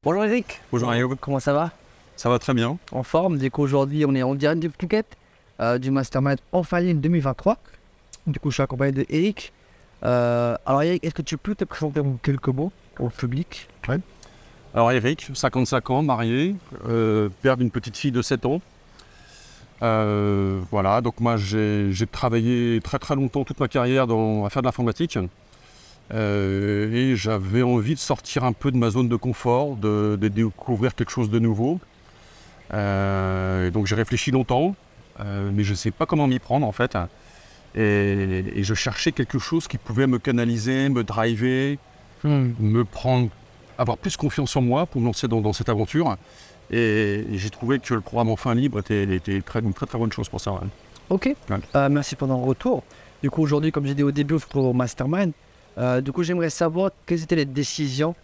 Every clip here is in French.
Bonjour Eric. Bonjour Ayoub. Comment ça va? Ça va très bien. En forme. Du coup, aujourd'hui, on est en direct de Phuket, du Mastermind Enfin Ligne 2023. Du coup, je suis accompagné de Eric. Alors Eric, est-ce que tu peux te présenter en quelques mots au public? Ouais. Alors Eric, 55 ans, marié, père d'une petite fille de 7 ans. Voilà, donc moi j'ai travaillé très longtemps, toute ma carrière à faire de l'informatique. Et j'avais envie de sortir un peu de ma zone de confort, de découvrir quelque chose de nouveau. Et donc j'ai réfléchi longtemps, mais je ne sais pas comment m'y prendre en fait. Et je cherchais quelque chose qui pouvait me canaliser, me driver, me prendre, avoir plus confiance en moi pour me lancer dans cette aventure. Et j'ai trouvé que le programme Enfin Libre était une très bonne chose pour ça. Ouais. Ok, ouais. Merci pour ton retour. Du coup, aujourd'hui, comme j'ai dit au début, pour Mastermind, du coup, j'aimerais savoir quelles étaient les décisions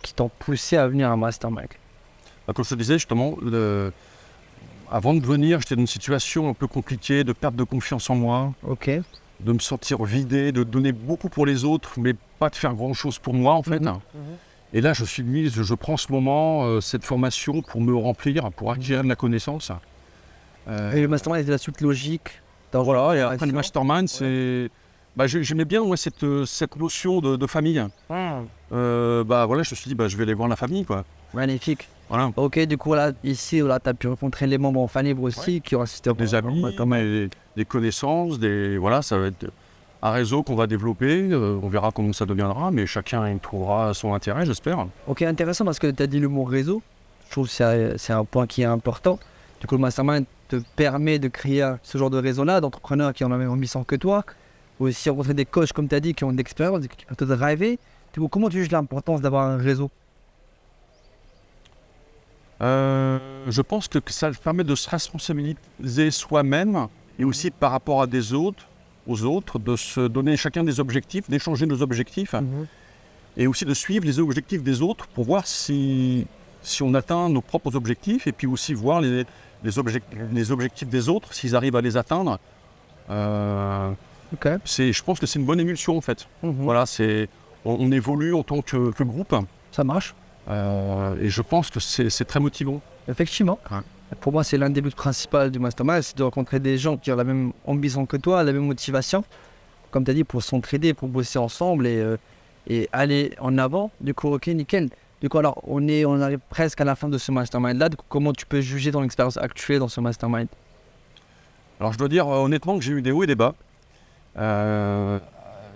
qui t'ont poussé à venir à Mastermind. Comme je te disais, justement, avant de venir, j'étais dans une situation un peu compliquée, de perte de confiance en moi, de me sentir vidé, de donner beaucoup pour les autres, mais pas de faire grand-chose pour moi, en fait. Et là, je prends ce moment, cette formation pour me remplir, pour acquérir de la connaissance. Et le Mastermind était la suite logique. Voilà, et après le Mastermind, c'est... j'aimais bien cette notion de famille. Voilà, je me suis dit, je vais aller voir la famille, quoi. Magnifique. Voilà. Ok, du coup, là, ici, tu as pu rencontrer les membres Enfin Libre aussi, qui ont assisté des amis, des connaissances, voilà, ça va être un réseau qu'on va développer. On verra comment ça deviendra, mais chacun y trouvera son intérêt, j'espère. Ok, intéressant parce que tu as dit le mot réseau. Je trouve que c'est un point qui est important. Du coup, le Mastermind te permet de créer ce genre de réseau-là, d'entrepreneurs qui en ont la même ambition que toi, ou aussi rencontrer des coachs, comme tu as dit, qui ont de l'expérience, qui peuvent te driver. Du coup, comment tu juges l'importance d'avoir un réseau? Je pense que ça permet de se responsabiliser soi-même et aussi par rapport aux autres, de se donner chacun des objectifs, d'échanger nos objectifs et aussi de suivre les objectifs des autres pour voir si on atteint nos propres objectifs et puis aussi voir les objectifs des autres, s'ils arrivent à les atteindre. Je pense que c'est une bonne émulsion en fait. Voilà, on évolue en tant que groupe. Ça marche. Et je pense que c'est très motivant. Effectivement. Ouais. Pour moi, c'est l'un des buts principaux du Mastermind, c'est de rencontrer des gens qui ont la même ambition que toi, la même motivation, comme tu as dit, pour s'entraider, pour bosser ensemble et aller en avant. Du coup, ok, nickel. Du coup, alors, on arrive presque à la fin de ce Mastermind-là. Du coup, comment tu peux juger ton expérience actuelle dans ce Mastermind? Alors, je dois dire honnêtement que j'ai eu des hauts et des bas.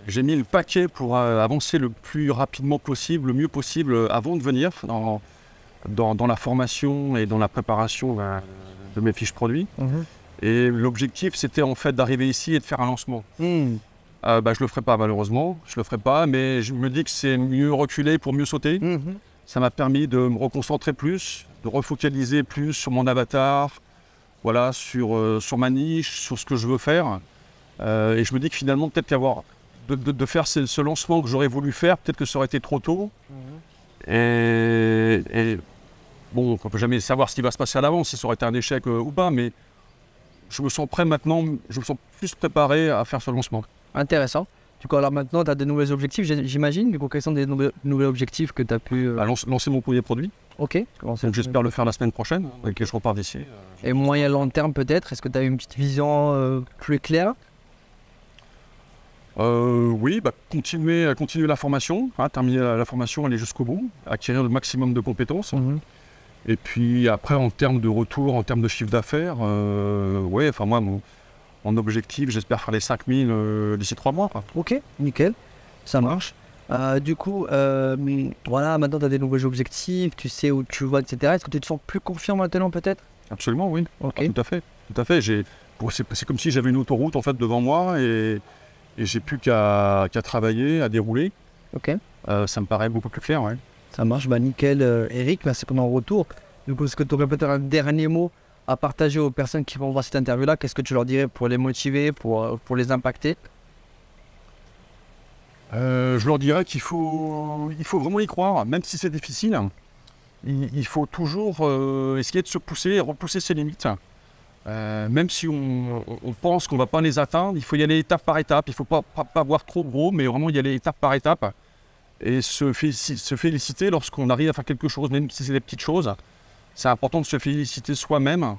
J'ai mis le paquet pour avancer le plus rapidement possible, le mieux possible avant de venir dans la formation et dans la préparation de mes fiches produits. Et l'objectif, c'était en fait d'arriver ici et de faire un lancement. Je le ferai pas malheureusement, je le ferai pas, mais je me dis que c'est mieux reculer pour mieux sauter. Ça m'a permis de me reconcentrer plus, de refocaliser plus sur mon avatar, voilà, sur ma niche, sur ce que je veux faire. Et je me dis que finalement, peut-être de faire ce lancement que j'aurais voulu faire, peut-être que ça aurait été trop tôt. Et bon, on ne peut jamais savoir ce qui va se passer à l'avance, si ça aurait été un échec ou pas, mais je me sens prêt maintenant, je me sens plus préparé à faire ce lancement. Intéressant. Du coup, alors maintenant, tu as de nouveaux objectifs, j'imagine. Du coup, quels sont les nouveaux objectifs que tu as pu... Lancer mon premier produit. Ok. Donc j'espère le faire la semaine prochaine, avec que je repars d'ici. Et moyen long terme peut-être, est-ce que tu as une petite vision plus claire? Oui, continuer la formation, terminer la formation, aller jusqu'au bout, acquérir le maximum de compétences. Et puis après, en termes de retour, en termes de chiffre d'affaires, moi, mon objectif, j'espère faire les 5000 d'ici 3 mois. Quoi. Ok, nickel, ça marche. Du coup, voilà, maintenant tu as des nouveaux objectifs, tu sais où tu vas, etc. Est-ce que tu te sens plus confiant maintenant peut-être? Absolument, oui. Okay. Tout à fait. C'est comme si j'avais une autoroute en fait devant moi et j'ai plus qu'à travailler, à dérouler. Ok. Ça me paraît beaucoup plus clair, ouais. Ça marche, nickel. Eric, merci pour ton retour. Du coup, est-ce que tu aurais peut-être un dernier mot à partager aux personnes qui vont voir cette interview-là? Qu'est-ce que tu leur dirais pour les motiver, pour les impacter? Je leur dirais qu'il faut vraiment y croire, même si c'est difficile. Il faut toujours essayer de se pousser et repousser ses limites. Même si on pense qu'on ne va pas les atteindre, il faut y aller étape par étape. Il ne faut pas voir trop gros, mais vraiment y aller étape par étape. et se féliciter lorsqu'on arrive à faire quelque chose, même si c'est des petites choses. C'est important de se féliciter soi-même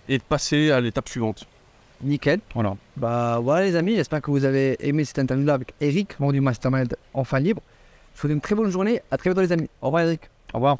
et de passer à l'étape suivante. Nickel. Voilà. Bah voilà les amis, j'espère que vous avez aimé cette interview-là avec Eric, membre du Mastermind Enfants Libres. Je vous souhaite une très bonne journée, à très bientôt les amis. Au revoir Eric. Au revoir.